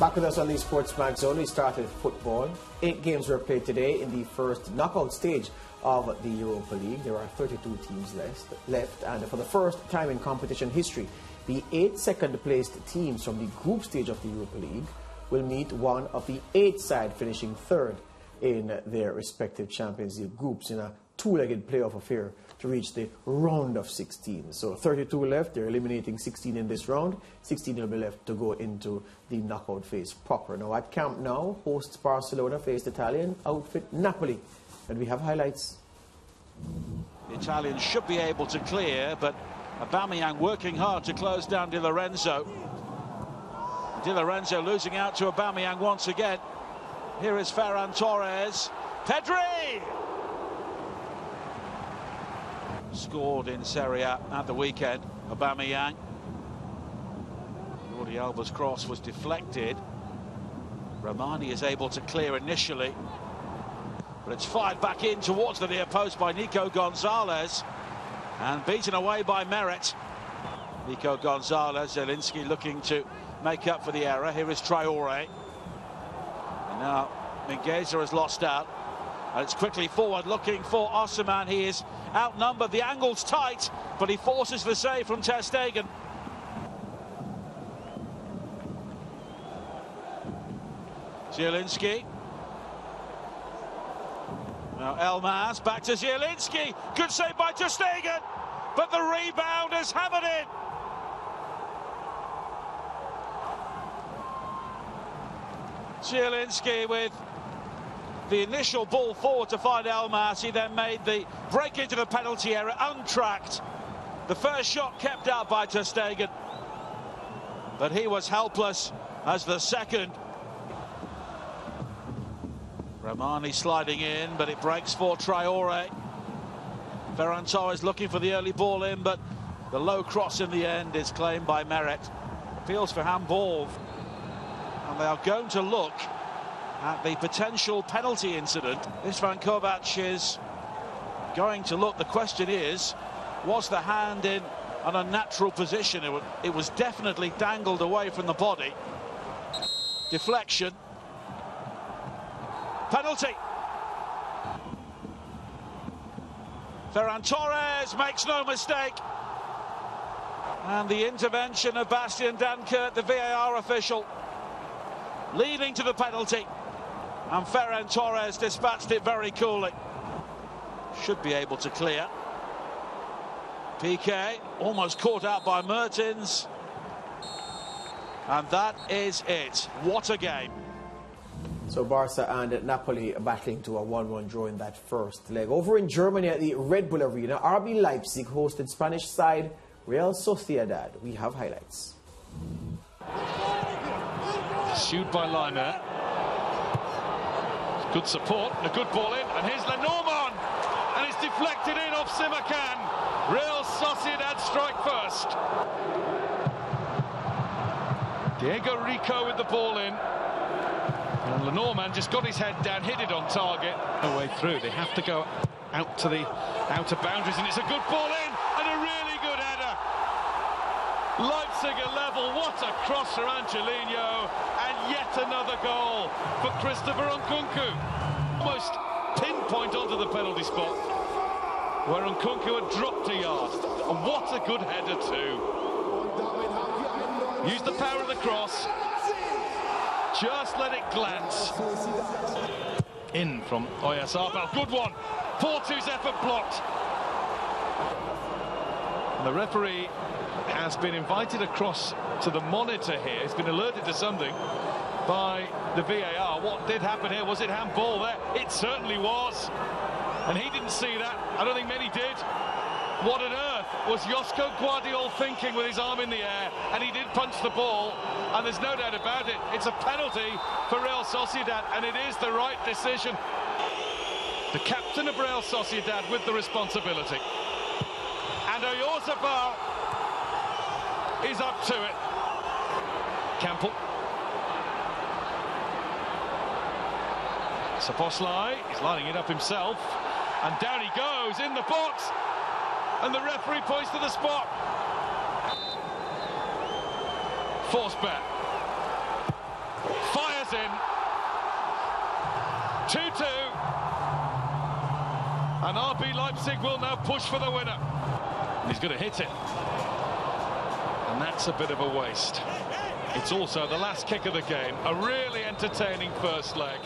Back with us on the SportsMax Zone. We started football. 8 games were played today in the first knockout stage of the Europa League. There are 32 teams left, and for the first time in competition history, the 8 second-placed teams from the group stage of the Europa League will meet one of the 8 side finishing third in their respective Champions League groups in a 2-legged playoff affair to reach the round of 16. So 32 left. They're eliminating 16 in this round. 16 will be left to go into the knockout phase proper. Now at Camp Nou, hosts Barcelona faced Italian outfit Napoli. And we have highlights. The Italians should be able to clear, but Aubameyang working hard to close down Di Lorenzo. Di Lorenzo losing out to Aubameyang once again. Here is Ferran Torres. Pedri! Scored in Serie A at the weekend, Aubameyang. Jordi Alba's cross was deflected. Romani is able to clear initially, but it's fired back in towards the near post by Nico Gonzalez and beaten away by Meret. Nico Gonzalez, Zielinski looking to make up for the error. Here is Traore. And now Mingueza has lost out. And it's quickly forward looking for Osimhen. He is outnumbered. The angle's tight, but he forces the save from Ter Stegen. Zielinski. Now Elmas back to Zielinski. Good save by Ter Stegen, but the rebound is hammered in. Zielinski with the initial ball forward to find Elmas. He then made the break into the penalty area untracked. The first shot kept out by Ter Stegen, but he was helpless as the second. Romani sliding in, but it breaks for Traore. Ferran Torres looking for the early ball in, but the low cross in the end is claimed by Meret. Appeals for handball, and they are going to look at the potential penalty incident. Istvan Kovac is going to look. The question is, was the hand in an unnatural position? It was definitely dangled away from the body. Deflection. Penalty. Ferran Torres makes no mistake. And the intervention of Bastian Dankert, the VAR official, leading to the penalty. And Ferran Torres dispatched it very coolly. Should be able to clear. Piqué almost caught out by Mertens. And that is it. What a game. So Barca and Napoli battling to a 1-1 draw in that first leg. Over in Germany at the Red Bull Arena, RB Leipzig hosted Spanish side Real Sociedad. We have highlights. Pursued by Laimer. Good support and a good ball in, and here's Lenormand, and it's deflected in off Simakan. Real Sociedad strike first. Diego Rico with the ball in, and Lenormand just got his head down, hit it on target. No way through. They have to go out to the outer boundaries, and it's a good ball in and a really good header. Leipzig are level. What a cross for Angelino, and yet another goal for Christopher Nkunku. Almost pinpoint onto the penalty spot where Nkunku had dropped a yard. And what a good header too. Use the power of the cross. Just let it glance. In from Oyarzabal. Good one. Porto's effort blocked. And the referee has been invited across to the monitor here. He's been alerted to something by the VAR. What did happen here? Was it handball there? It certainly was. And he didn't see that. I don't think many did. What on earth was Josko Guardiol thinking with his arm in the air? And he did punch the ball, and there's no doubt about it. It's a penalty for Real Sociedad, and it is the right decision. The captain of Real Sociedad with the responsibility. And Oyarzabal is up to it. Campbell. Szoboszlai is lining it up himself, and down he goes in the box, and the referee points to the spot. Force back. 2-2. And RB Leipzig will now push for the winner. He's going to hit it. And that's a bit of a waste. It's also the last kick of the game. A really entertaining first leg.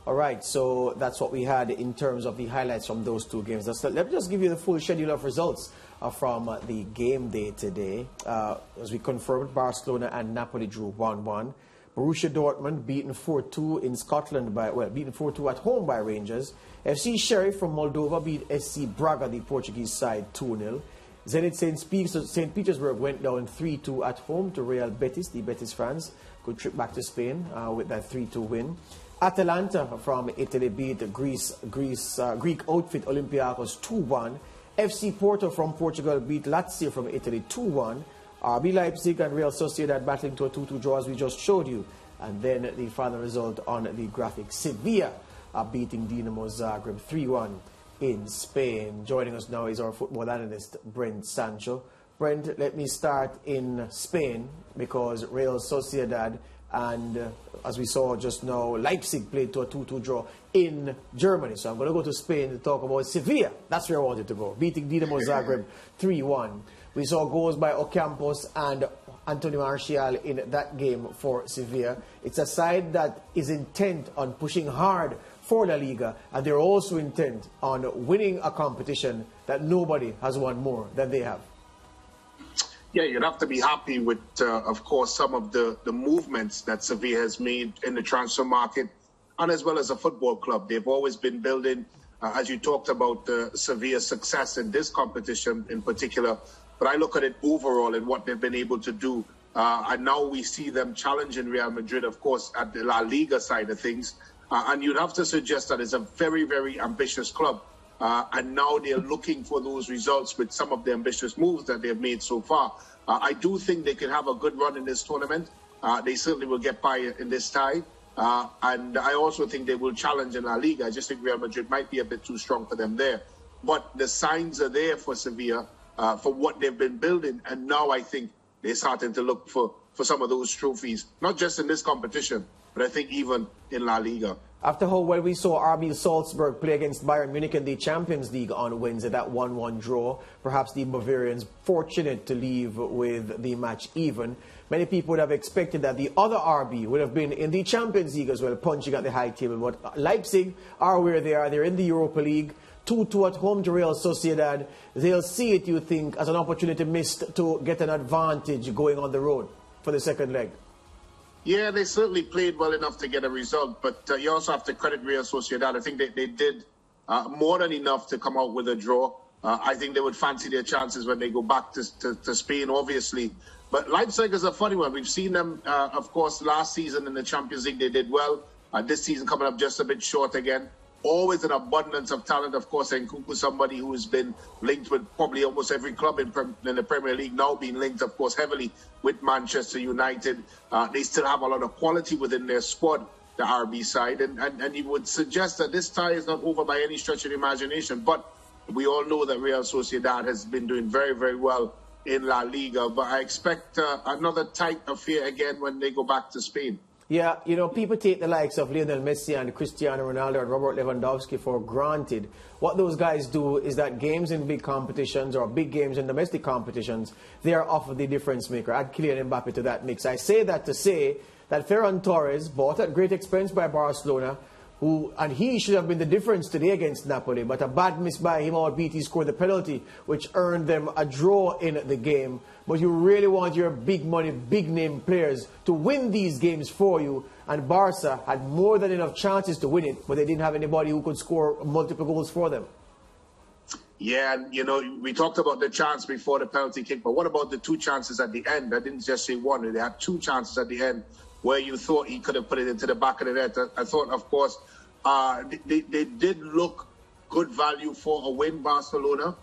All right, so that's what we had in terms of the highlights from those two games. Let me just give you the full schedule of results from the game day today. As we confirmed, Barcelona and Napoli drew 1-1. Borussia Dortmund beaten 4-2 in Scotland beaten 4-2 at home by Rangers. FC Sheriff from Moldova beat SC Braga, the Portuguese side, 2-0. Zenit St. Petersburg went down 3-2 at home to Real Betis. The Betis fans could trip back to Spain with that 3-2 win. Atalanta from Italy beat Greek outfit Olympiacos 2-1. FC Porto from Portugal beat Lazio from Italy 2-1. RB Leipzig and Real Sociedad battling to a 2-2 draw, as we just showed you. And then the final result on the graphic, Sevilla beating Dinamo Zagreb 3-1 in Spain. Joining us now is our football analyst, Brent Sancho. Brent, let me start in Spain, because Real Sociedad and, as we saw just now, Leipzig played to a 2-2 draw in Germany. So I'm going to go to Spain to talk about Sevilla. That's where I wanted to go. Beating Dinamo Zagreb 3-1. We saw goals by Ocampos and Antonio Martial in that game for Sevilla. It's a side that is intent on pushing hard for La Liga, and they're also intent on winning a competition that nobody has won more than they have. Yeah, you'd have to be happy with, of course, some of the movements that Sevilla has made in the transfer market, and as well as a football club. They've always been building, as you talked about, Sevilla's success in this competition in particular. But I look at it overall and what they've been able to do. And now we see them challenging Real Madrid, of course, at the La Liga side of things. And you'd have to suggest that it's a very, very ambitious club. And now they're looking for those results with some of the ambitious moves that they've made so far. I do think they can have a good run in this tournament. They certainly will get by in this tie. And I also think they will challenge in La Liga. I just think Real Madrid might be a bit too strong for them there. But the signs are there for Sevilla for what they've been building. And now I think they're starting to look for some of those trophies, not just in this competition, but I think even in La Liga. After how well we saw RB Salzburg play against Bayern Munich in the Champions League on Wednesday, that 1-1 draw, perhaps the Bavarians fortunate to leave with the match even. Many people would have expected that the other RB would have been in the Champions League as well, punching at the high table. But Leipzig are where they are. They're in the Europa League. 2-2 at home to Real Sociedad. They'll see it, you think, as an opportunity missed to get an advantage going on the road for the second leg. Yeah, they certainly played well enough to get a result, but you also have to credit Real Sociedad. I think they did more than enough to come out with a draw. I think they would fancy their chances when they go back to Spain, obviously. But Leipzig is a funny one. We've seen them, of course, last season in the Champions League. They did well. This season coming up just a bit short again. Always an abundance of talent, of course, and Nkunku, somebody who has been linked with probably almost every club in the Premier League, now being linked, of course, heavily with Manchester United. They still have a lot of quality within their squad, the RB side, and you would suggest that this tie is not over by any stretch of the imagination. But we all know that Real Sociedad has been doing very, very well in La Liga, but I expect another tight affair again when they go back to Spain. Yeah, you know, people take the likes of Lionel Messi and Cristiano Ronaldo and Robert Lewandowski for granted. What those guys do is that games in big competitions or big games in domestic competitions, they are often the difference maker. Add Kylian Mbappe to that mix. I say that to say that Ferran Torres, bought at great expense by Barcelona, and he should have been the difference today against Napoli, but a bad miss by him, albeit he scored the penalty, which earned them a draw in the game. But you really want your big money, big name players to win these games for you, and Barca had more than enough chances to win it, but they didn't have anybody who could score multiple goals for them. Yeah, and you know, we talked about the chance before the penalty kick, but what about the two chances at the end? I didn't just say one, they had two chances at the end where you thought he could have put it into the back of the net. I thought, of course, they did look good value for a win, Barcelona.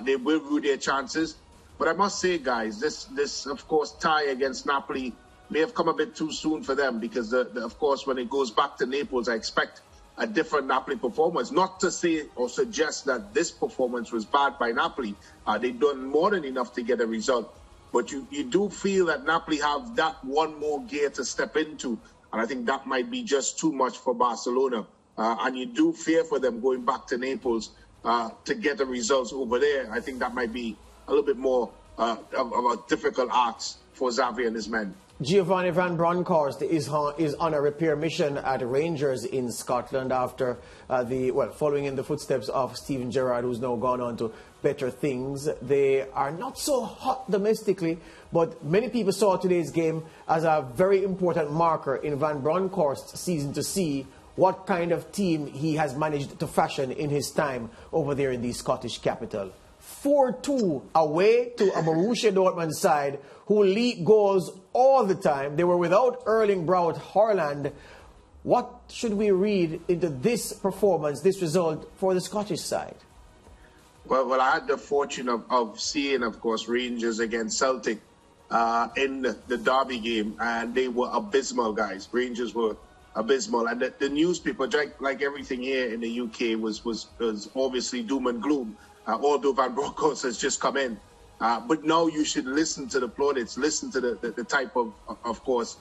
They will rue their chances. But I must say, guys, this of course, tie against Napoli may have come a bit too soon for them because, of course, when it goes back to Naples, I expect a different Napoli performance. Not to say or suggest that this performance was bad by Napoli. They've done more than enough to get a result. But you do feel that Napoli have that one more gear to step into And I think that might be just too much for Barcelona. And you do fear for them going back to Naples to get the results over there. I think that might be a little bit more of a difficult ask for Xavi and his men. Giovanni van Bronckhorst is on a repair mission at Rangers in Scotland after following in the footsteps of Steven Gerrard, who's now gone on to better things. They are not so hot domestically, but many people saw today's game as a very important marker in Van Bronckhorst's season to see what kind of team he has managed to fashion in his time over there in the Scottish capital. 4-2 away to a Borussia Dortmund side who leak goals all the time. They were without Erling Braut Haaland. What should we read into this performance, this result for the Scottish side? Well, I had the fortune of seeing, of course, Rangers against Celtic in the Derby game, and they were abysmal, guys. Rangers were abysmal, and the newspaper, like everything here in the UK, was obviously doom and gloom. Although Van Bronckhorst has just come in. But now you should listen to the plaudits, listen to the type of course,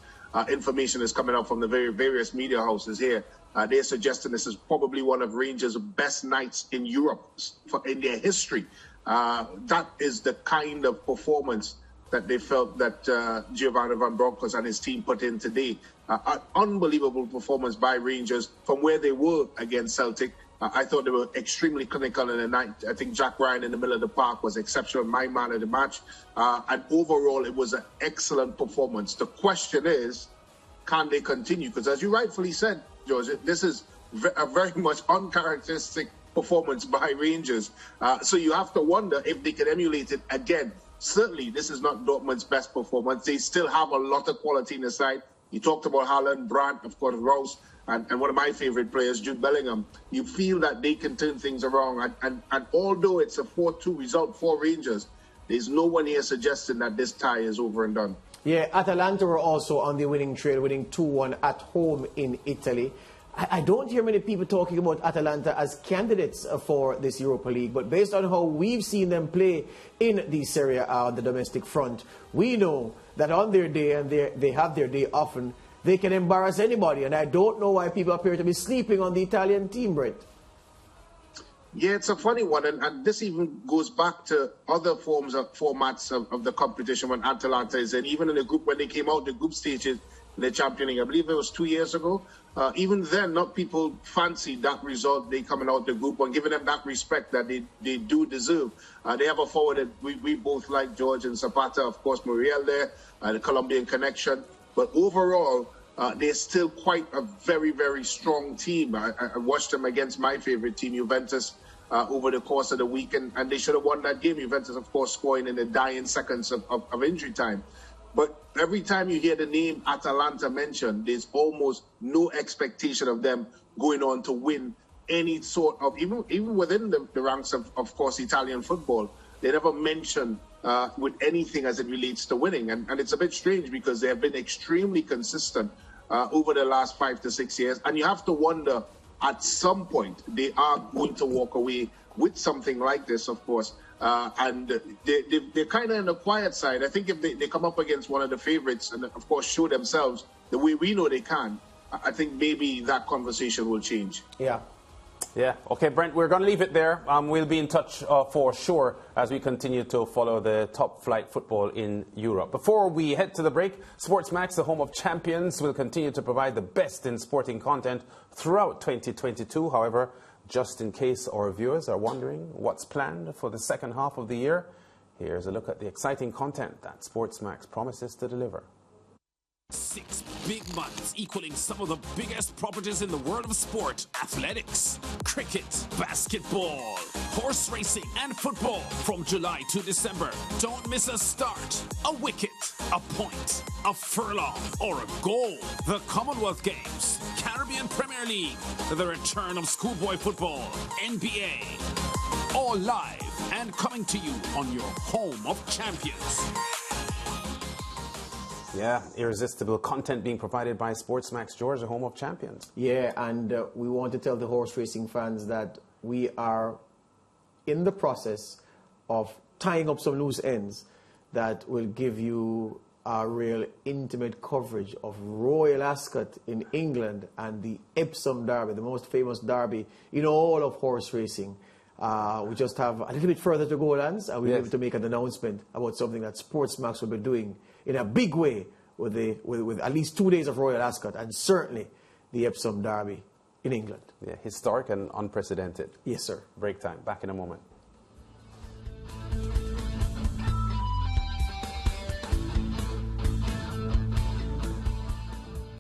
information that's coming out from the various media houses here. They're suggesting this is probably one of Rangers' best nights in Europe in their history. That is the kind of performance that they felt that Giovanni Van Bronckhorst and his team put in today. An unbelievable performance by Rangers from where they were against Celtic. I thought they were extremely clinical in the night. I think Jack Ryan in the middle of the park was exceptional, my man of the match. And overall, it was an excellent performance. The question is, can they continue? Because as you rightfully said, George, this is a very much uncharacteristic performance by Rangers. So you have to wonder if they can emulate it again. Certainly, this is not Dortmund's best performance. They still have a lot of quality in the side. You talked about Haaland, Brandt, of course, Rouse, and one of my favorite players, Jude Bellingham. You feel that they can turn things around. And although it's a 4-2 result for Rangers, there's no one here suggesting that this tie is over and done. Yeah, Atalanta were also on the winning trail, winning 2-1 at home in Italy. I don't hear many people talking about Atalanta as candidates for this Europa League, but based on how we've seen them play in the Serie A on the domestic front, we know that on their day, and they have their day often, they can embarrass anybody, and I don't know why people appear to be sleeping on the Italian team, Brent. Yeah, it's a funny one, and this even goes back to other formats of the competition when Atalanta is in. Even in the group, when they came out the group stages in the championing, I believe it was 2 years ago. Even then, not people fancied that result, they coming out the group and giving them that respect that they do deserve. They have a forward that we both like, George and Zapata, of course, Muriel there, the Colombian connection. But overall, they're still quite a very, very strong team. I watched them against my favorite team, Juventus, over the course of the week, and they should have won that game. Juventus, of course, scoring in the dying seconds of injury time. But every time you hear the name Atalanta mentioned, there's almost no expectation of them going on to win any sort of, even within the ranks of course, Italian football. They never mention with anything as it relates to winning. And it's a bit strange because they have been extremely consistent over the last 5 to 6 years. And you have to wonder, at some point, they are going to walk away with something like this, of course. And they're kind of on the quiet side. I think if they come up against one of the favorites and, of course, show themselves the way we know they can, I think maybe that conversation will change. Yeah. Yeah. Okay, Brent, we're going to leave it there. We'll be in touch for sure as we continue to follow the top flight football in Europe. Before we head to the break, SportsMax, the home of champions, will continue to provide the best in sporting content throughout 2022. However, just in case our viewers are wondering what's planned for the second half of the year, here's a look at the exciting content that SportsMax promises to deliver. 6 big months equaling some of the biggest properties in the world of sport: athletics, cricket, basketball, horse racing and football from July to December. Don't miss a start, a wicket, a point, a furlong or a goal. The Commonwealth Games, Caribbean Premier League, the return of schoolboy football, NBA. All live and coming to you on your home of champions. Yeah, irresistible content being provided by SportsMax, George, the home of champions. Yeah, and we want to tell the horse racing fans that we are in the process of tying up some loose ends that will give you a real intimate coverage of Royal Ascot in England and the Epsom Derby, the most famous derby in all of horse racing. We just have a little bit further to go, Lance, and we'll be able to make an announcement about something that SportsMax will be doing in a big way with at least 2 days of Royal Ascot and certainly the Epsom Derby in England. Yeah, historic and unprecedented. Yes, sir. Break time. Back in a moment.